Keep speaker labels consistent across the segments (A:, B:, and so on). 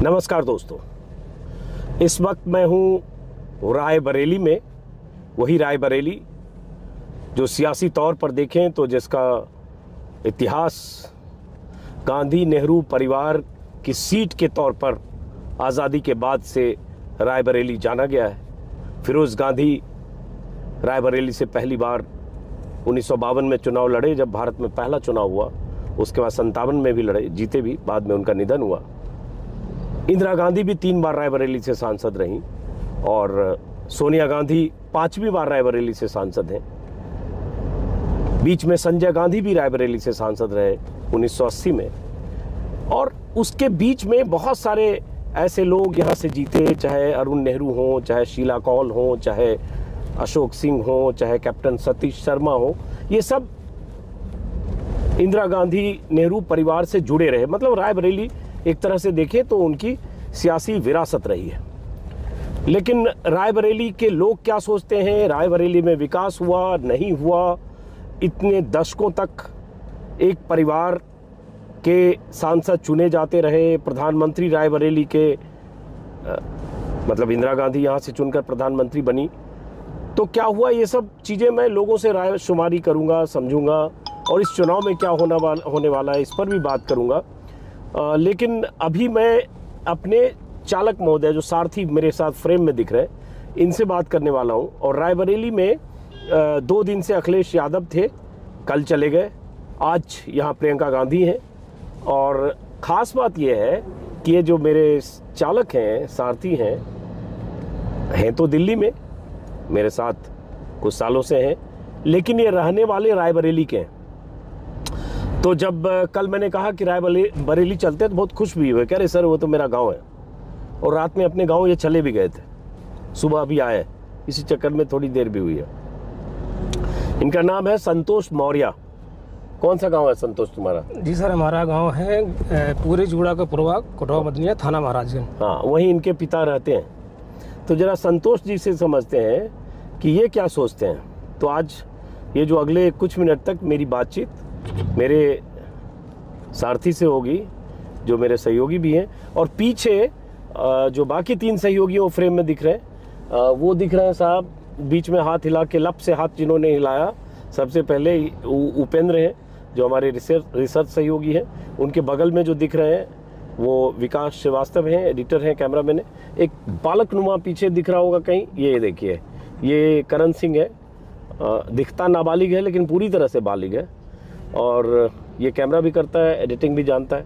A: नमस्कार दोस्तों, इस वक्त मैं हूँ रायबरेली में। वही रायबरेली जो सियासी तौर पर देखें तो जिसका इतिहास गांधी नेहरू परिवार की सीट के तौर पर आज़ादी के बाद से रायबरेली जाना गया है। फिरोज़ गांधी रायबरेली से पहली बार 1952 में चुनाव लड़े, जब भारत में पहला चुनाव हुआ। उसके बाद 57 में भी लड़े, जीते भी, बाद में उनका निधन हुआ। इंदिरा गांधी भी 3 बार रायबरेली से सांसद रहीं और सोनिया गांधी 5वीं बार रायबरेली से सांसद हैं। बीच में संजय गांधी भी रायबरेली से सांसद रहे 1980 में। और उसके बीच में बहुत सारे ऐसे लोग यहाँ से जीते, चाहे अरुण नेहरू हों, चाहे शीला कौल हों, चाहे अशोक सिंह हों, चाहे कैप्टन सतीश शर्मा हों। ये सब इंदिरा गांधी नेहरू परिवार से जुड़े रहे। मतलब रायबरेली एक तरह से देखें तो उनकी सियासी विरासत रही है। लेकिन रायबरेली के लोग क्या सोचते हैं, रायबरेली में विकास हुआ नहीं हुआ, इतने दशकों तक एक परिवार के सांसद चुने जाते रहे, प्रधानमंत्री रायबरेली के मतलब इंदिरा गांधी यहाँ से चुनकर प्रधानमंत्री बनी, तो क्या हुआ, ये सब चीज़ें मैं लोगों से राय शुमारी करूँगा, समझूंगा, और इस चुनाव में क्या होने वाला है इस पर भी बात करूँगा। लेकिन अभी मैं अपने चालक महोदय जो सारथी मेरे साथ फ्रेम में दिख रहे हैं, इनसे बात करने वाला हूं। और रायबरेली में 2 दिन से अखिलेश यादव थे, कल चले गए। आज यहां प्रियंका गांधी हैं। और ख़ास बात यह है कि ये जो मेरे चालक हैं, सारथी हैं तो दिल्ली में मेरे साथ कुछ सालों से हैं, लेकिन ये रहने वाले रायबरेली के हैं। तो जब कल मैंने कहा कि रायबरेली चलते हैं तो बहुत खुश भी हुए, कह रहे सर वो तो मेरा गांव है। और रात में अपने गांव ये चले भी गए थे, सुबह अभी आए, इसी चक्कर में थोड़ी देर भी हुई है। इनका नाम है संतोष मौर्य। कौन सा गांव है संतोष तुम्हारा?
B: जी सर, हमारा गांव है पूरे जुड़ा का पूर्वा, कोटवा मदनिया, थाना महाराजगंज।
A: हाँ, वहीं इनके पिता रहते हैं। तो जरा संतोष जी से समझते हैं कि ये क्या सोचते हैं। तो आज ये जो अगले कुछ मिनट तक मेरी बातचीत मेरे सारथी से होगी, जो मेरे सहयोगी भी हैं। और पीछे जो बाकी 3 सहयोगी वो फ्रेम में दिख रहे हैं, वो दिख रहे हैं साहब, बीच में हाथ हिला के, लब से हाथ जिन्होंने हिलाया, सबसे पहले उपेंद्र हैं जो हमारे रिसर्च सहयोगी हैं। उनके बगल में जो दिख रहे हैं वो विकास श्रीवास्तव हैं, एडिटर हैं, कैमरामैन है। एक बालक नुमा पीछे दिख रहा होगा कहीं, ये देखिए, ये करण सिंह है। दिखता नाबालिग है लेकिन पूरी तरह से बालिग है। और ये कैमरा भी करता है, एडिटिंग भी जानता है,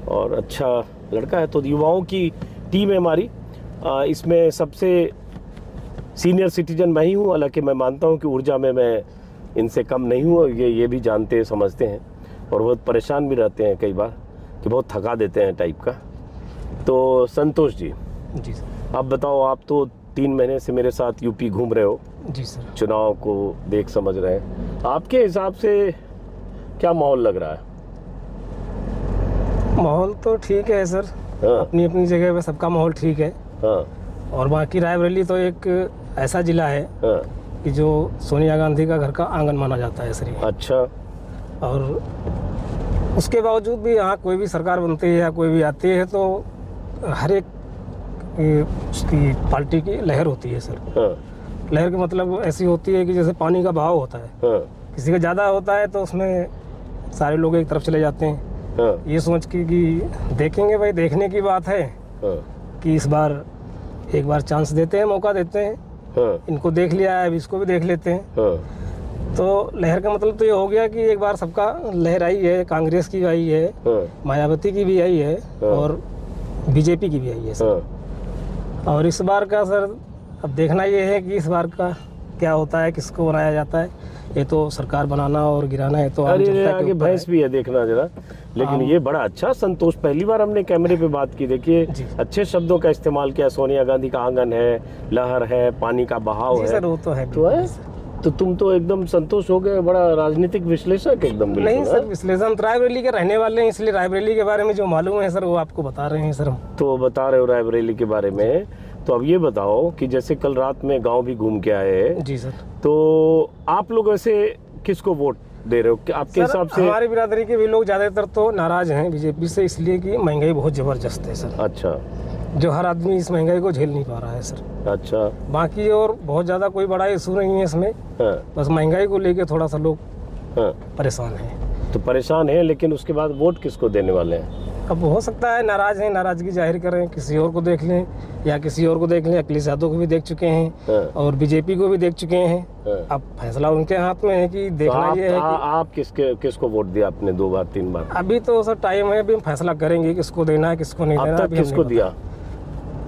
A: और अच्छा लड़का है। तो युवाओं की टीम है हमारी। इसमें सबसे सीनियर सिटीजन मैं ही हूँ, हालांकि मैं मानता हूँ कि ऊर्जा में मैं इनसे कम नहीं हूँ। ये भी जानते समझते हैं और बहुत परेशान भी रहते हैं कई बार कि बहुत थका देते हैं टाइप का। तो संतोष जी सर, आप बताओ, आप तो 3 महीने से मेरे साथ यूपी घूम रहे हो। जी सर, चुनाव को देख समझ रहे हैं। आपके हिसाब से क्या माहौल लग रहा है?
B: माहौल तो ठीक है सर। हाँ। अपनी अपनी जगह पे सबका माहौल ठीक है। हाँ। और बाकी रायबरेली तो एक ऐसा जिला है, हाँ, कि जो सोनिया गांधी का घर का आंगन माना जाता है सर।
A: अच्छा। और
B: उसके बावजूद भी यहाँ कोई भी सरकार बनती है या कोई भी आती है तो हर एक उसकी पार्टी की लहर होती है सर। हाँ। लहर का मतलब ऐसी होती है कि जैसे पानी का बहाव होता है। हाँ। किसी का ज़्यादा होता है तो उसमें सारे लोग एक तरफ चले जाते हैं। हाँ। ये सोच के कि देखेंगे भाई, देखने की बात है। हाँ। कि इस बार एक बार चांस देते हैं, मौका देते हैं। हाँ। इनको देख लिया है, अब इसको भी देख लेते हैं। हाँ। तो लहर का मतलब तो ये हो गया कि एक बार सबका लहर आई है, कांग्रेस की भी आई है। हाँ। मायावती की भी आई है। हाँ। और बीजेपी की भी आई है सर। हाँ। और इस बार का सर अब देखना ये है कि इस बार का क्या होता है, किसको बनाया जाता है। ये तो सरकार बनाना और गिराना है तो
A: आगे भैंस भी है, देखना जरा। लेकिन ये बड़ा अच्छा संतोष, पहली बार हमने कैमरे पे बात की। देखिए, अच्छे शब्दों का इस्तेमाल किया। सोनिया गांधी का आंगन है, लहर है, पानी का बहाव है।
B: सर वो तो है।
A: तो तुम तो एकदम संतोष हो गए, बड़ा राजनीतिक विश्लेषक एकदम।
B: नहीं सर, विश्लेषण रायबरेली के रहने वाले हैं, इसलिए रायबरेली के बारे में जो मालूम है सर वो आपको बता रहे हैं सर हम।
A: तो बता रहे हो रायबरेली के बारे में। तो अब ये बताओ कि जैसे कल रात में गांव भी घूम के आए।
B: जी सर।
A: तो आप लोग वैसे किसको वोट दे रहे हो कि आपके
B: सर,
A: हिसाब से?
B: हमारी बिरादरी के भी लोग ज़्यादातर तो नाराज़ हैं बीजेपी से, इसलिए कि महंगाई बहुत ज़बरदस्त है सर।
A: अच्छा
B: जो हर आदमी इस महंगाई को झेल नहीं पा रहा है सर।
A: अच्छा।
B: बाकी और बहुत ज़्यादा कोई बड़ा इशू नहीं है इसमें,
A: हाँ
B: बस महंगाई को लेके थोड़ा सा लोग
A: हाँ।
B: परेशान हैं।
A: तो परेशान है, लेकिन उसके बाद वोट किसको देने वाले हैं?
B: अब हो सकता है नाराज़ हैं, नाराज़गी जाहिर करें, किसी और को देख लें या किसी और को देख लें। अखिलेश यादव को भी देख चुके हैं
A: हाँ।
B: और बीजेपी को भी देख चुके हैं।
A: हाँ।
B: अब फैसला उनके हाथ में है कि
A: तो
B: देखना ये है कि
A: आप किसको वोट दिया आपने? 2 बार 3 बार?
B: अभी तो सर टाइम है, अभी हम फैसला करेंगे किसको देना है किसको नहीं देना।
A: अब तक
B: अभी हम
A: किसको
B: नहीं
A: दिया?
B: बता-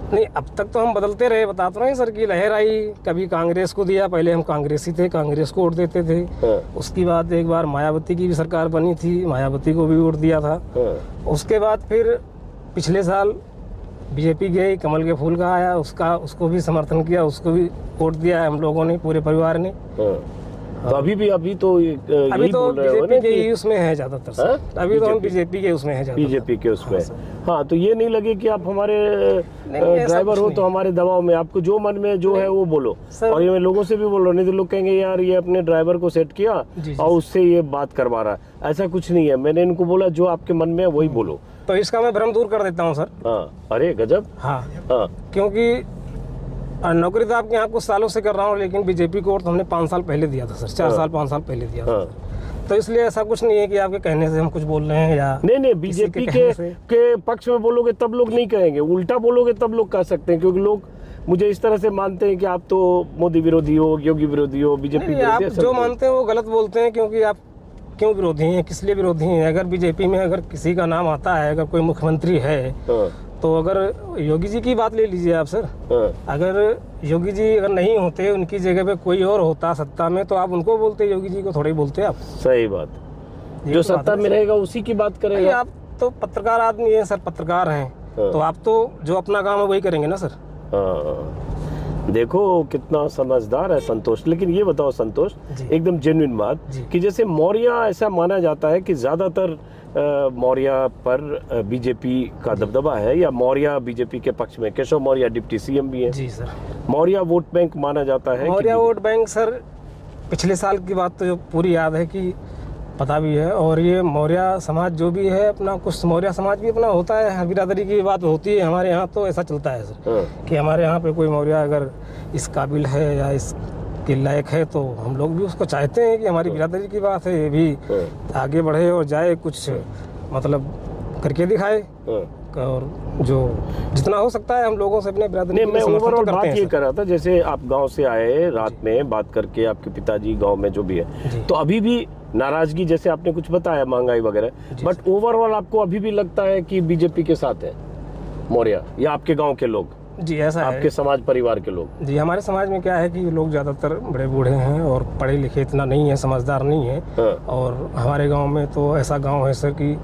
B: नहीं, अब तक तो हम बदलते रहे, बता तो रहे हैं सर की लहर आई, कभी कांग्रेस को दिया, पहले हम कांग्रेसी थे, कांग्रेस को वोट देते थे।
A: हाँ।
B: उसके बाद एक बार मायावती की भी सरकार बनी थी, मायावती को भी वोट दिया था।
A: हाँ।
B: उसके बाद फिर पिछले साल बीजेपी गई, कमल के फूल का आया, उसको भी समर्थन किया, उसको भी वोट दिया है हम लोगों ने, पूरे परिवार ने।
A: हाँ। तो अभी तो
B: अभी
A: यही
B: तो
A: बोल रहे हो ना
B: बीजेपी के
A: कि
B: ही उसमें है ज़्यादातर सर।
A: हाँ?
B: अभी तो हम
A: BJP
B: बीजेपी के उसमें है ज़्यादातर।
A: बीजेपी के उसमें।
B: हाँ,
A: हाँ, तो ये नहीं लगे कि आप हमारे
B: ऐसा
A: ड्राइवर
B: कुछ
A: हो
B: नहीं
A: तो हमारे दबाव में, आपको जो मन में जो है वो बोलो।
B: सर-
A: और ये मैं लोगों से भी बोल रहा हूँ, नहीं तो लोग कहेंगे यार ये अपने ड्राइवर को सेट किया
B: जी, जी,
A: और उससे ये बात करवा रहा है। ऐसा कुछ नहीं है, मैंने इनको बोला जो आपके मन में है वही बोलो।
B: तो इसका मैं भ्रम दूर कर देता हूँ सर।
A: हाँ, अरे गजब।
B: हाँ,
A: हाँ
B: क्योंकि नौकरी तो आपके यहाँ कुछ सालों से कर रहा हूँ, लेकिन बीजेपी को वोट तो हमने 5 साल पहले दिया था सर, 4 साल 5 साल पहले दिया था।
A: हाँ।
B: तो इसलिए ऐसा कुछ नहीं है कि आपके कहने से हम कुछ बोल रहे हैं या
A: नहीं,
B: किसी
A: बीजेपी
B: के
A: के
B: कहने से।
A: के पक्ष में बोलोगे तब लोग नहीं कहेंगे, उल्टा बोलोगे तब लोग कह सकते हैं, क्योंकि लोग मुझे इस तरह से मानते हैं कि आप तो मोदी विरोधी हो, योगी विरोधी हो, बीजेपी
B: नहीं, आप
A: विरोधी।
B: जो मानते हैं वो गलत बोलते हैं, क्योंकि आप क्यों विरोधी हैं, किस लिए विरोधी हैं? अगर बीजेपी में अगर किसी का नाम आता है, अगर कोई मुख्यमंत्री है,
A: हाँ,
B: तो अगर योगी जी की बात ले लीजिए आप सर,
A: हाँ,
B: अगर योगी जी अगर नहीं होते, उनकी जगह पे कोई और होता सत्ता में, तो आप उनको बोलते, योगी जी को थोड़े ही बोलते आप।
A: सही बात।
B: ये
A: जो
B: तो बात
A: सत्ता
B: है
A: में
B: सर।
A: रहेगा उसी की बात
B: नहीं,
A: करेगा।
B: आप तो पत्रकार आदमी हैं सर, पत्रकार हैं,
A: हाँ।
B: तो आप तो जो अपना काम है वही करेंगे ना सर।
A: हाँ, देखो कितना समझदार है संतोष। लेकिन ये बताओ संतोष,
B: जी।
A: एकदम जेन्युइन बात,
B: जी।
A: कि जैसे मौर्य, ऐसा माना जाता है कि ज्यादातर मौर्य पर बीजेपी का दबदबा है, या मौर्य बीजेपी के पक्ष में? केशव मौर्य डिप्टी सीएम भी है।
B: जी सर।
A: मौर्य वोट बैंक माना जाता है।
B: मौर्य
A: कि
B: वोट बैंक सर, पिछले साल की बात तो जो पूरी याद है कि पता भी है। और ये मौर्य समाज जो भी है अपना, कुछ मौर्य समाज भी अपना होता है, हर बिरादरी की बात होती है हमारे यहाँ, तो ऐसा चलता है सर
A: हाँ,
B: कि हमारे यहाँ पे कोई मौर्य अगर इस काबिल है या इसके लायक है, तो हम लोग भी उसको चाहते हैं कि हमारी बिरादरी की बात है, ये भी
A: हाँ,
B: आगे बढ़े और जाए, कुछ मतलब करके दिखाए।
A: हाँ।
B: और जो जितना हो सकता है हम लोगों से अपने बिरादरी
A: नहीं,
B: के
A: मैं
B: लिए समर्थन तो
A: ओवरऑल
B: करते
A: बात
B: हैं
A: ये
B: सर।
A: कर रहा था, जैसे आप गांव से आए, रात में बात करके आपके पिताजी गांव में जो भी है,
B: जी।
A: तो अभी भी नाराजगी, जैसे आपने कुछ बताया महंगाई वगैरह,
B: जी
A: बट ओवरऑल आपको अभी भी लगता है कि बीजेपी के साथ है मौर्य, या आपके गांव के लोग,
B: जी ऐसा है।
A: आपके समाज परिवार के लोग?
B: जी, हमारे समाज में क्या है कि लोग ज़्यादातर बड़े बूढ़े हैं और पढ़े लिखे इतना नहीं है, समझदार नहीं है।
A: हाँ,
B: और हमारे गांव में तो ऐसा गांव है सर कि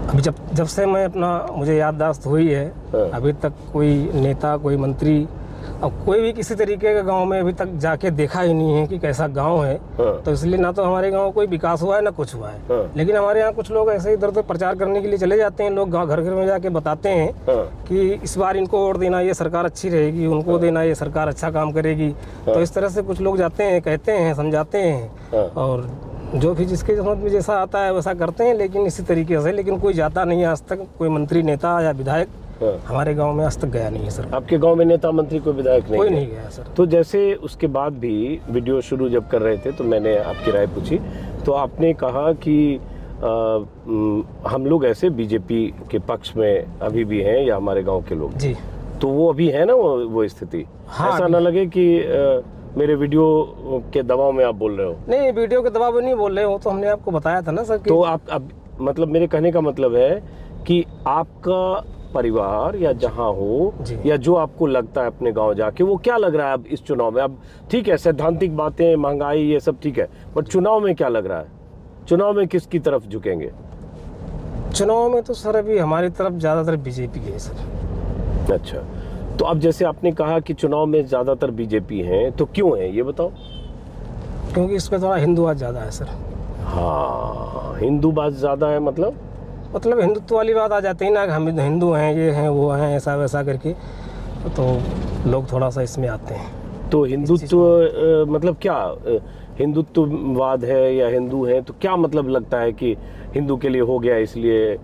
B: अभी जब से मैं अपना मुझे याददाश्त हुई है,
A: हाँ।
B: अभी तक कोई नेता, कोई मंत्री, अब कोई भी किसी तरीके का गांव में अभी तक जाके देखा ही नहीं है कि कैसा गांव है।
A: हाँ,
B: तो इसलिए ना तो हमारे गांव कोई विकास हुआ है ना कुछ हुआ है।
A: हाँ।
B: लेकिन हमारे यहाँ कुछ लोग ऐसे इधर उधर प्रचार करने के लिए चले जाते हैं, लोग गाँव घर घर में जाके बताते हैं
A: हाँ,
B: कि इस बार इनको वोट देना, ये सरकार अच्छी रहेगी, उनको देना, ये सरकार अच्छा काम करेगी। तो इस तरह से कुछ लोग जाते हैं, कहते हैं, समझाते हैं,
A: हाँ।
B: और जो भी जिसके समझ में जैसा आता है वैसा करते हैं, लेकिन इसी तरीके से। लेकिन कोई जाता नहीं है आज तक, कोई मंत्री, नेता या विधायक
A: हाँ।
B: हमारे गांव में आज तक गया नहीं है सर।
A: आपके गांव में नेता मंत्री कोई विधायक नहीं
B: कोई
A: है?
B: नहीं गया सर।
A: तो जैसे उसके बाद भी वीडियो शुरू जब कर रहे थे तो मैंने आपकी राय पूछी, तो आपने कहा कि हम लोग ऐसे बीजेपी के पक्ष में अभी भी हैं, या हमारे गांव के लोग,
B: जी
A: तो वो अभी है ना वो स्थिति?
B: हाँ,
A: ऐसा ना लगे कि मेरे वीडियो के दबाव में आप बोल रहे हो।
B: नहीं, वीडियो के दबाव में नहीं बोल रहे हो, तो हमने आपको बताया था ना सर कि
A: तो आप अब मतलब मेरे कहने का मतलब है कि आपका परिवार या जहां हो,
B: जी।
A: या जो आपको लगता है अपने गांव जाके, वो क्या लग रहा है अब इस चुनाव में? अब ठीक है, सैद्धांतिक बातें, महंगाई, ये सब ठीक है, बट चुनाव में क्या लग रहा है? चुनाव में किसकी तरफ झुकेंगे?
B: चुनाव में तो सर अभी हमारी तरफ ज़्यादातर बीजेपी है सर।
A: अच्छा, तो अब जैसे आपने कहा कि चुनाव में ज्यादातर बीजेपी हैं, तो क्यों है ये बताओ?
B: क्योंकि इसमें थोड़ा हिंदुवाद ज़्यादा है सर।
A: हाँ, हिंदू बात ज्यादा है,
B: मतलब हिंदुत्व वाली बात आ जाती है ना, हम हिंदू हैं, ये हैं, वो हैं, ऐसा वैसा करके, तो लोग थोड़ा सा इसमें आते हैं।
A: तो हिंदुत्व मतलब क्या, हिंदुत्ववाद है या हिंदू हैं, तो क्या मतलब लगता है कि हिंदू के लिए हो गया इसलिए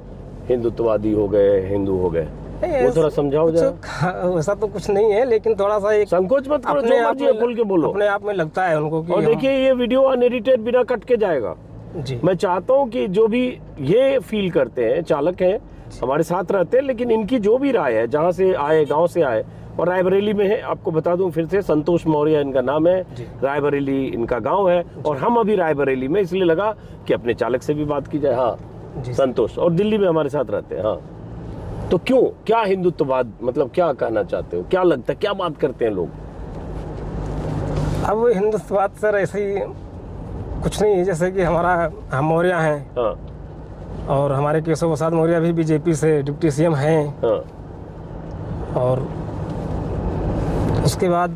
A: हिंदुत्ववादी हो गए, हिंदू हो गए? वो थोड़ा समझाओ जरा।
B: वैसा तो कुछ नहीं है, लेकिन थोड़ा सा एक
A: संकोच मत करो, जो मर्जी है खुल के बोलो।
B: अपने आप में लगता है उनको कि
A: और देखिए ये वीडियो अनएडिटेड बिना कट के जाएगा
B: जी।
A: मैं चाहता हूं कि जो भी ये फील करते हैं, चालक हैं, हमारे साथ रहते हैं, लेकिन इनकी जो भी राय है, जहां से आए, गांव से आए और रायबरेली में है, आपको बता दूं फिर से, संतोष मौर्य इनका नाम है, रायबरेली इनका गांव है, और हम अभी रायबरेली में, इसलिए लगा कि अपने चालक से भी बात की जाए। हाँ संतोष, और दिल्ली में हमारे साथ रहते हैं। हाँ, तो क्यों, क्या हिंदुत्ववाद मतलब क्या कहना चाहते हो, क्या लगता है, क्या बात करते हैं लोग?
B: अब हिंदुत्ववाद सर ऐसे ही कुछ नहीं है, जैसे कि हम मौर्य हैं।
A: हाँ।
B: और हमारे केशव प्रसाद मौर्य भी बीजेपी से डिप्टी सीएम हैं।
A: हाँ।
B: और उसके बाद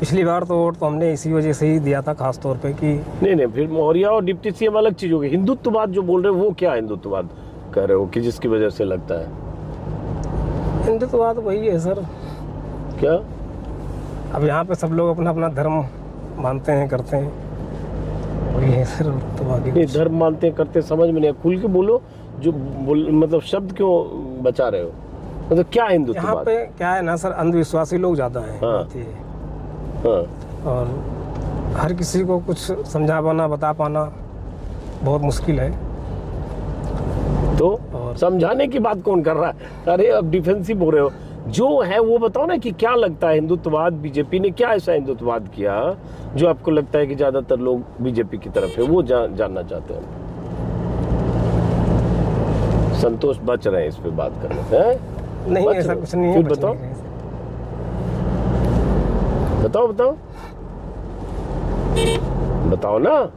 B: पिछली बार तो वोट तो हमने इसी वजह से ही दिया था, खास तौर पे कि
A: नहीं, फिर मौर्य और डिप्टी सीएम अलग चीज होगी। हिंदुत्ववाद जो बोल रहे हो वो क्या हिंदुत्ववाद कह रहे हो कि जिसकी वजह से लगता है?
B: हिंदुत्ववाद वही है सर।
A: क्या?
B: अब यहाँ पे सब लोग अपना अपना धर्म मानते हैं, करते हैं, वही है सर। तो बाकी
A: नहीं, धर्म मानते हैं, करते हैं, समझ में नहीं, खुल के बोलो। जो मतलब शब्द क्यों बचा रहे हो, मतलब क्या हिंदुत्ववाद?
B: यहाँ पे क्या है ना सर, अंधविश्वासी लोग ज्यादा हैं।
A: हाँ।
B: बात ये है।
A: हाँ।
B: और हर किसी को कुछ समझा पाना, बता पाना बहुत मुश्किल है।
A: तो
B: और
A: समझाने की बात कौन कर रहा है? अरे अब डिफेंसिव हो रहे हो। जो है वो बताओ ना कि क्या लगता है हिंदुत्ववाद, बीजेपी ने क्या ऐसा हिंदुत्ववाद किया जो आपको लगता है कि ज्यादातर लोग बीजेपी की तरफ है, वो जानना चाहते हैं। संतोष बच रहे हैं इस पे बात करने से?
B: नहीं, ऐसा कुछ नहीं है।
A: फिर बताओ बताओ बताओ बताओ ना।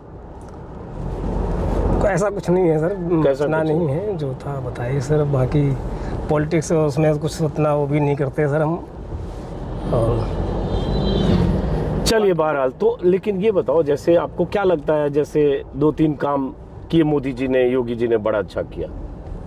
B: ऐसा कुछ नहीं है सर,
A: कैसा
B: इतना
A: कुछ
B: नहीं है, जो था बताइए सर। बाकी पॉलिटिक्स उसमें कुछ उतना वो भी नहीं करते सर हम। और
A: चलिए बहरहाल, तो लेकिन ये बताओ, जैसे आपको क्या लगता है, जैसे 2-3 काम किए मोदी जी ने, योगी जी ने बड़ा अच्छा किया,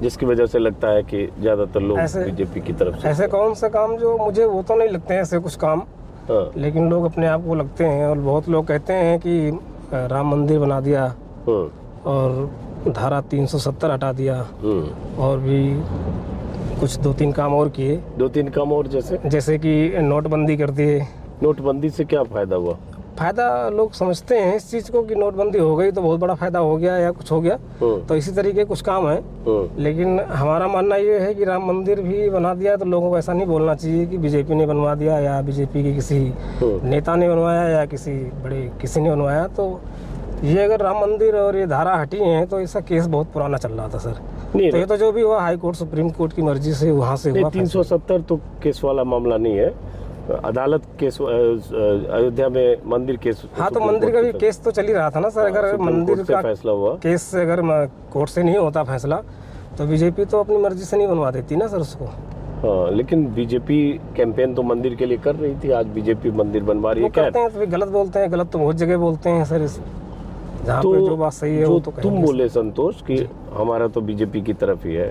A: जिसकी वजह से लगता है कि ज्यादातर लोग बीजेपी की तरफ से?
B: ऐसे कौन से काम जो मुझे वो तो नहीं लगते हैं ऐसे कुछ काम।
A: हाँ।
B: लेकिन लोग अपने आप को लगते हैं, और बहुत लोग कहते हैं कि राम मंदिर बना दिया,
A: हाँ।
B: और धारा 370 हटा दिया, और भी कुछ 2-3 काम और किए।
A: 2-3 काम और जैसे
B: कि नोटबंदी कर दिए।
A: नोटबंदी से क्या फायदा हुआ?
B: फायदा लोग समझते हैं इस चीज को कि नोटबंदी हो गई तो बहुत बड़ा फायदा हो गया या कुछ हो गया, तो इसी तरीके कुछ काम है। लेकिन हमारा मानना ये है कि राम मंदिर भी बना दिया तो लोगों को ऐसा नहीं बोलना चाहिए कि बीजेपी ने बनवा दिया, या बीजेपी के किसी नेता ने बनवाया, या किसी ने बनवाया। तो ये अगर राम मंदिर और ये धारा हटी है तो इसका केस बहुत पुराना चल रहा था सर। तो ये तो जो भी हुआ हाई कोर्ट, सुप्रीम कोर्ट की मर्जी से वहाँ से हुआ।
A: 370 तो केस वाला मामला नहीं है, अदालत केस, अयोध्या में मंदिर केस।
B: हाँ, तो मंदिर का भी केस तो चल ही रहा था ना सर। अगर मंदिर का
A: फैसला हुआ,
B: केस से अगर कोर्ट से नहीं होता फैसला, तो बीजेपी तो अपनी मर्जी से नहीं बनवा देती ना सर उसको।
A: हाँ, लेकिन बीजेपी कैंपेन तो मंदिर के लिए कर रही थी, आज बीजेपी मंदिर बनवा रही है।
B: कहते हैं तो गलत बोलते हैं, गलत तो बहुत जगह बोलते हैं सर। जहाँ पे जो बात सही है वो तो
A: तुम बोले संतोष कि हमारा तो बीजेपी की तरफ ही है,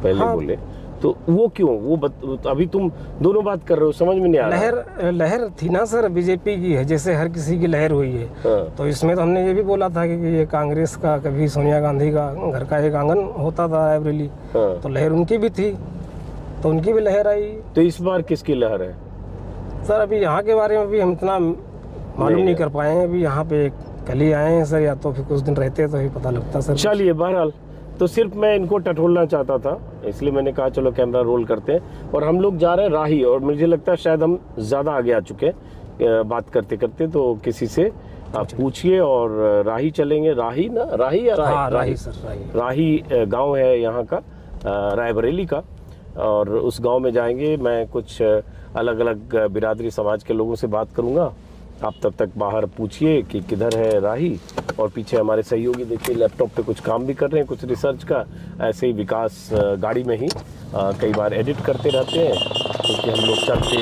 A: पहले बोले, तो वो क्यों? वो अभी तुम दोनों बात कर रहे हो, समझ में नहीं आ रहा।
B: लहर थी ना सर बीजेपी की है, जैसे हर किसी की लहर हुई है।
A: हाँ।
B: तो इसमें तो हमने ये भी बोला था कि ये कांग्रेस का, कभी सोनिया गांधी का घर का एक आंगन होता था रायबरेली।
A: हाँ।
B: तो लहर उनकी भी थी, तो उनकी भी लहर आई।
A: तो इस बार किसकी लहर है
B: सर? अभी यहाँ के बारे में भी हम इतना मालूम नहीं कर पाए हैं। अभी यहाँ पे कल ही आए हैं सर, या तो फिर कुछ दिन रहते तो ही पता लगता सर।
A: चलिए बहरहाल, तो सिर्फ मैं इनको टटोलना चाहता था, इसलिए मैंने कहा चलो कैमरा रोल करते हैं। और हम लोग जा रहे हैं राही, और मुझे लगता है शायद हम ज़्यादा आगे आ चुके हैं बात करते करते। तो किसी से आप पूछिए, और राही चलेंगे। राही ना, राही या राही?
B: हाँ, राही सर,
A: राही गांव है यहाँ का, रायबरेली का, और उस गांव में जाएंगे। मैं कुछ अलग अलग बिरादरी समाज के लोगों से बात करूँगा। आप तब तक बाहर पूछिए कि किधर है राही। और पीछे हमारे सहयोगी देखिए लैपटॉप पे कुछ काम भी कर रहे हैं, कुछ रिसर्च का। ऐसे ही विकास गाड़ी में ही कई बार एडिट करते रहते हैं, क्योंकि हम लोग चलते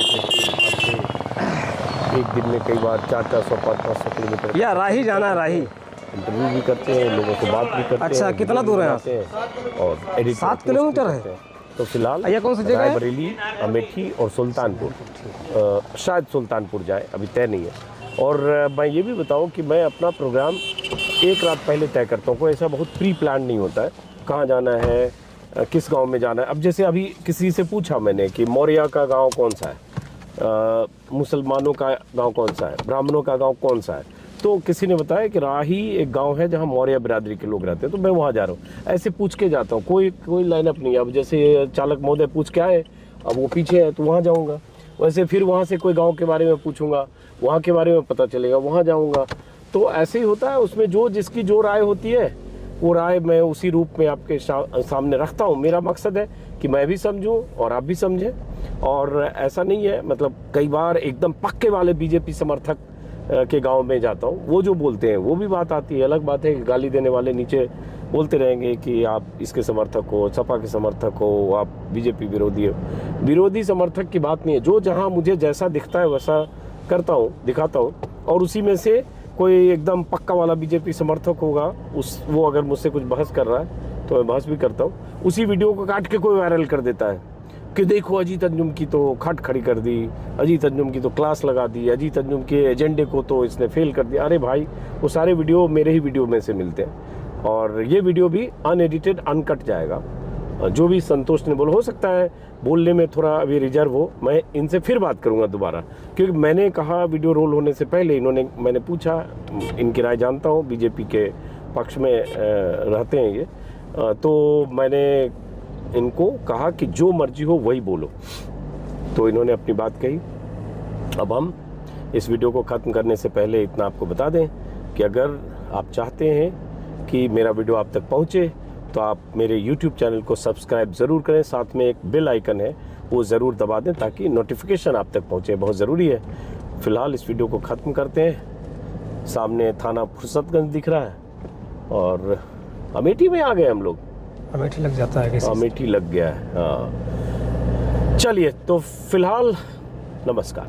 A: एक दिन में कई बार 400-500 किलोमीटर।
B: या राही जाना है, राही
A: इंटरव्यू भी करते हैं, लोगों से बात भी करते हैं।
B: अच्छा, कितना दूर है?
A: और एडिट
B: 7 किलोमीटर है।
A: तो फिलहाल
B: ये कौन सी जगह है?
A: रायबरेली, अमेठी और सुल्तानपुर, शायद सुल्तानपुर जाए, अभी तय नहीं है। और मैं ये भी बताऊं कि मैं अपना प्रोग्राम एक रात पहले तय करता हूँ। कोई ऐसा बहुत प्री प्लान नहीं होता है, कहाँ जाना है, किस गांव में जाना है। अब जैसे अभी किसी से पूछा मैंने कि मौर्या का गांव कौन सा है, मुसलमानों का गांव कौन सा है, ब्राह्मणों का गांव कौन सा है, तो किसी ने बताया कि राही एक गांव है जहां मौर्य बिरादरी के लोग रहते हैं, तो मैं वहां जा रहा हूँ। ऐसे पूछ के जाता हूँ, कोई लाइनअप नहीं है। अब जैसे चालक महोदय पूछ के आए, अब वो पीछे है तो वहाँ जाऊँगा। वैसे फिर वहाँ से कोई गाँव के बारे में पूछूंगा, वहाँ के बारे में पता चलेगा, वहाँ जाऊँगा। तो ऐसे ही होता है, उसमें जो जिसकी जो राय होती है वो राय मैं उसी रूप में आपके सामने रखता हूँ। मेरा मकसद है कि मैं भी समझूं और आप भी समझें। और ऐसा नहीं है, मतलब कई बार एकदम पक्के वाले बीजेपी समर्थक के गांव में जाता हूँ, वो जो बोलते हैं वो भी बात आती है। अलग बात है कि गाली देने वाले नीचे बोलते रहेंगे कि आप इसके समर्थक हो, सपा के समर्थक हो, आप बीजेपी विरोधी हो। विरोधी समर्थक की बात नहीं है, जो जहाँ मुझे जैसा दिखता है वैसा करता हूँ, दिखाता हूँ। और उसी में से कोई एकदम पक्का वाला बीजेपी समर्थक होगा, वो अगर मुझसे कुछ बहस कर रहा है तो मैं बहस भी करता हूँ। उसी वीडियो को काट के कोई वायरल कर देता है कि देखो अजीत अंजुम की तो खाट खड़ी कर दी, अजीत अंजुम की तो क्लास लगा दी, अजीत अंजुम के एजेंडे को तो इसने फेल कर दिया। अरे भाई, वो सारे वीडियो मेरे ही वीडियो में से मिलते हैं और ये वीडियो भी अनएडिटेड अनकट जाएगा। जो भी संतोष ने बोला, हो सकता है बोलने में थोड़ा अभी रिजर्व हो, मैं इनसे फिर बात करूंगा दोबारा, क्योंकि मैंने कहा वीडियो रोल होने से पहले मैंने पूछा, इनकी राय जानता हूँ, बीजेपी के पक्ष में रहते हैं ये, तो मैंने इनको कहा कि जो मर्जी हो वही बोलो, तो इन्होंने अपनी बात कही। अब हम इस वीडियो को ख़त्म करने से पहले इतना आपको बता दें कि अगर आप चाहते हैं कि मेरा वीडियो आप तक पहुंचे तो आप मेरे YouTube चैनल को सब्सक्राइब ज़रूर करें, साथ में एक बेल आइकन है वो ज़रूर दबा दें ताकि नोटिफिकेशन आप तक पहुंचे, बहुत ज़रूरी है। फ़िलहाल इस वीडियो को ख़त्म करते हैं। सामने थाना फुर्सतगंज दिख रहा है और अमेठी में आ गए हम लोग।
B: अमेठी लग जाता है,
A: अमेठी लग गया है, हाँ। चलिए, तो फिलहाल नमस्कार।